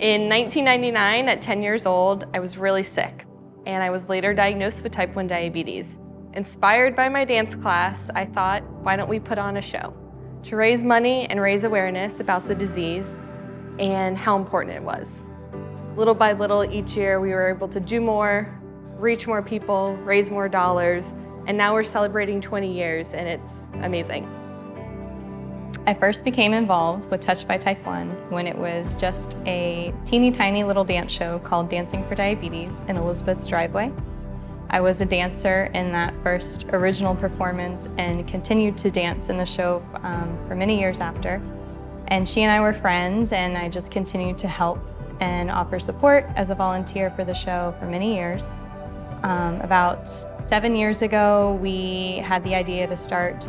In 1999, at 10 years old, I was really sick, and I was later diagnosed with type 1 diabetes. Inspired by my dance class, I thought, why don't we put on a show to raise money and raise awareness about the disease and how important it was. Little by little, each year, we were able to do more, reach more people, raise more dollars, and now we're celebrating 20 years, and it's amazing. I first became involved with Touched by Type 1 when it was just a teeny tiny little dance show called Dancing for Diabetes in Elizabeth's driveway. I was a dancer in that first original performance and continued to dance in the show for many years after. And she and I were friends, and I just continued to help and offer support as a volunteer for the show for many years. About 7 years ago, we had the idea to start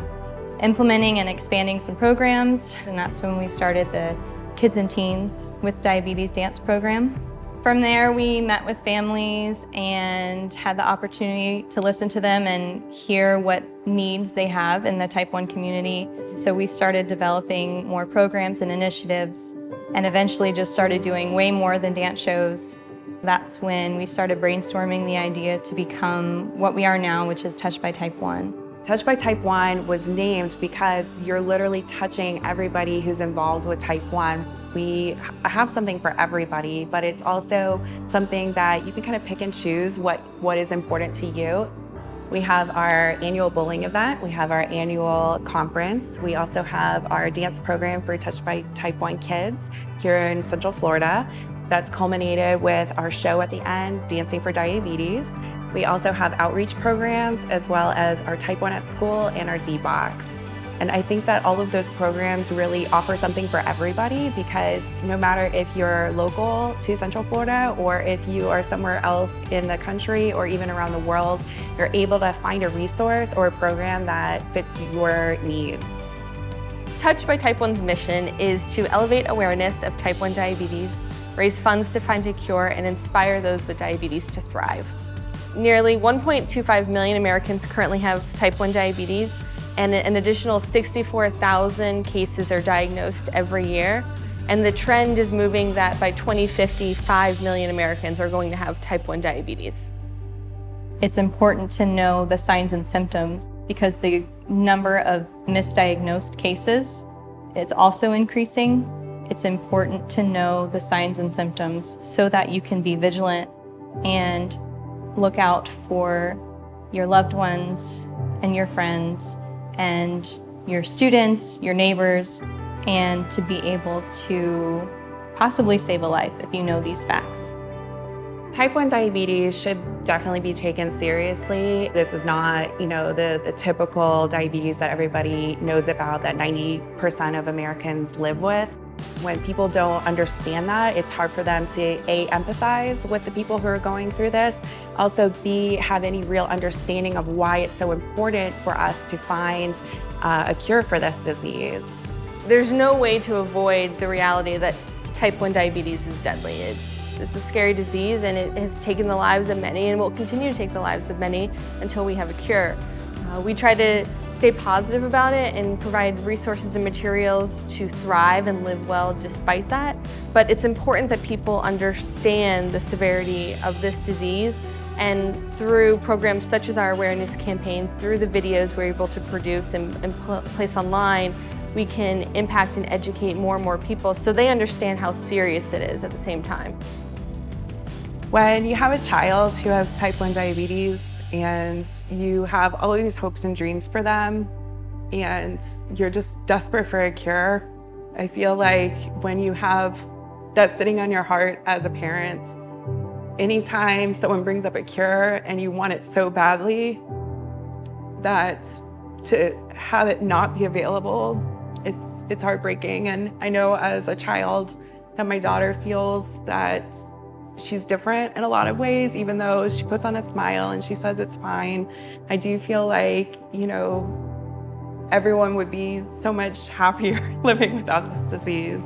implementing and expanding some programs, and that's when we started the Kids and Teens with Diabetes dance program. From there, we met with families and had the opportunity to listen to them and hear what needs they have in the type 1 community. So we started developing more programs and initiatives, and eventually just started doing way more than dance shows. That's when we started brainstorming the idea to become what we are now, which is Touched by Type 1. Touched by Type 1 was named because you're literally touching everybody who's involved with Type 1. We have something for everybody, but it's also something that you can kind of pick and choose what is important to you. We have our annual bowling event, we have our annual conference, we also have our dance program for Touched by Type 1 kids here in Central Florida. That's culminated with our show at the end, Dancing for Diabetes. We also have outreach programs as well as our Type 1 at School and our D-Box. And I think that all of those programs really offer something for everybody, because no matter if you're local to Central Florida or if you are somewhere else in the country or even around the world, you're able to find a resource or a program that fits your need. Touched by Type 1's mission is to elevate awareness of type 1 diabetes, raise funds to find a cure, and inspire those with diabetes to thrive. Nearly 1.25 million Americans currently have type 1 diabetes, and an additional 64,000 cases are diagnosed every year. And the trend is moving that by 2050, 5 million Americans are going to have type 1 diabetes. It's important to know the signs and symptoms because the number of misdiagnosed cases is also increasing. It's important to know the signs and symptoms so that you can be vigilant and look out for your loved ones and your friends and your students, your neighbors, and to be able to possibly save a life if you know these facts. Type 1 diabetes should definitely be taken seriously. This is not, the typical diabetes that everybody knows about, that 90% of Americans live with. When people don't understand that, it's hard for them to A, empathize with the people who are going through this, also B, have any real understanding of why it's so important for us to find a cure for this disease. There's no way to avoid the reality that type 1 diabetes is deadly. It's a scary disease, and it has taken the lives of many and will continue to take the lives of many until we have a cure. We try to stay positive about it and provide resources and materials to thrive and live well despite that. But it's important that people understand the severity of this disease, and through programs such as our awareness campaign, through the videos we're able to produce and place online, we can impact and educate more and more people so they understand how serious it is at the same time. When you have a child who has type 1 diabetes and you have all of these hopes and dreams for them and you're just desperate for a cure, I feel like when you have that sitting on your heart as a parent, anytime someone brings up a cure and you want it so badly, that to have it not be available, it's heartbreaking. And I know as a child that my daughter feels that she's different in a lot of ways, even though she puts on a smile and she says it's fine. I do feel like, everyone would be so much happier living without this disease.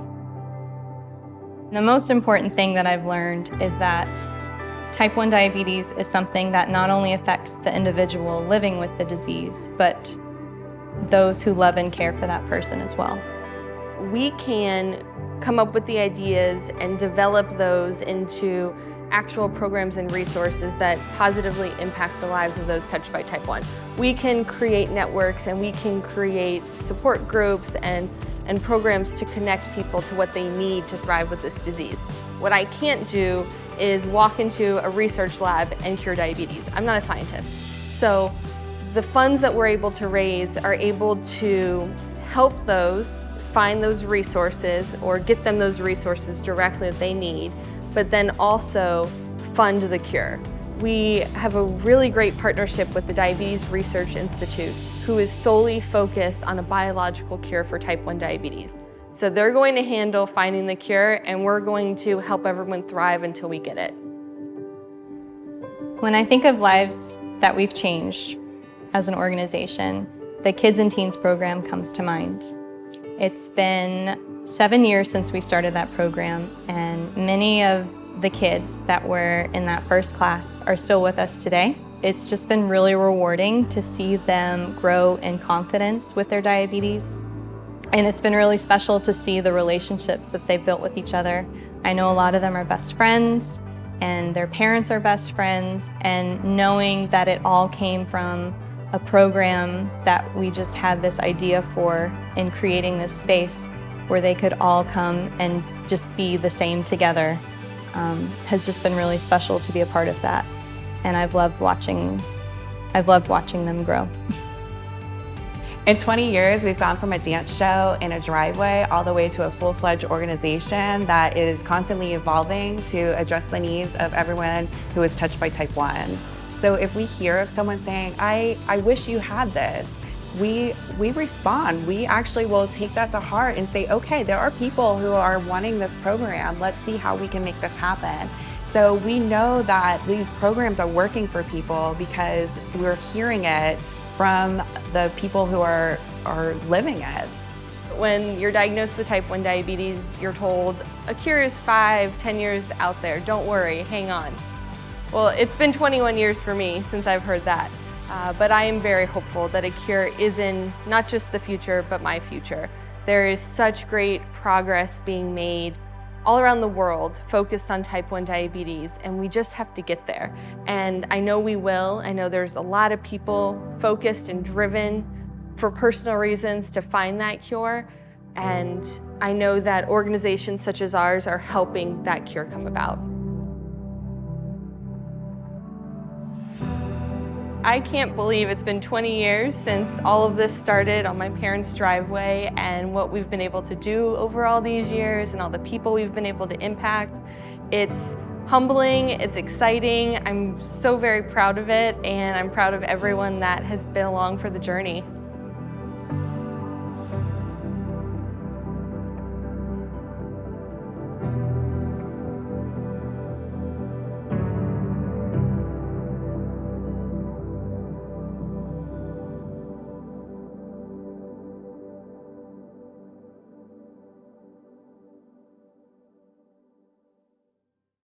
The most important thing that I've learned is that type 1 diabetes is something that not only affects the individual living with the disease, but those who love and care for that person as well. We can come up with the ideas and develop those into actual programs and resources that positively impact the lives of those touched by type 1. We can create networks and we can create support groups and programs to connect people to what they need to thrive with this disease. What I can't do is walk into a research lab and cure diabetes. I'm not a scientist. So the funds that we're able to raise are able to help those find those resources or get them those resources directly that they need, but then also fund the cure. We have a really great partnership with the Diabetes Research Institute, who is solely focused on a biological cure for type 1 diabetes. So they're going to handle finding the cure, and we're going to help everyone thrive until we get it. When I think of lives that we've changed as an organization, the Kids and Teens program comes to mind. It's been 7 years since we started that program, and many of the kids that were in that first class are still with us today. It's just been really rewarding to see them grow in confidence with their diabetes. And it's been really special to see the relationships that they've built with each other. I know a lot of them are best friends, and their parents are best friends, and knowing that it all came from a program that we just had this idea for in creating this space where they could all come and just be the same together has just been really special to be a part of that. And I've loved watching them grow. In 20 years, we've gone from a dance show in a driveway all the way to a full-fledged organization that is constantly evolving to address the needs of everyone who is touched by type 1. So if we hear of someone saying, I wish you had this, we respond. We actually will take that to heart and say, okay, there are people who are wanting this program. Let's see how we can make this happen. So we know that these programs are working for people because we're hearing it from the people who are living it. When you're diagnosed with type 1 diabetes, you're told a cure is 5-10 years out there. Don't worry, hang on. Well, it's been 21 years for me since I've heard that. But I am very hopeful that a cure is in not just the future, but my future. There is such great progress being made all around the world focused on type 1 diabetes, and we just have to get there. And I know we will. I know there's a lot of people focused and driven for personal reasons to find that cure. And I know that organizations such as ours are helping that cure come about. I can't believe it's been 20 years since all of this started on my parents' driveway, and what we've been able to do over all these years and all the people we've been able to impact. It's humbling, it's exciting. I'm so very proud of it, and I'm proud of everyone that has been along for the journey.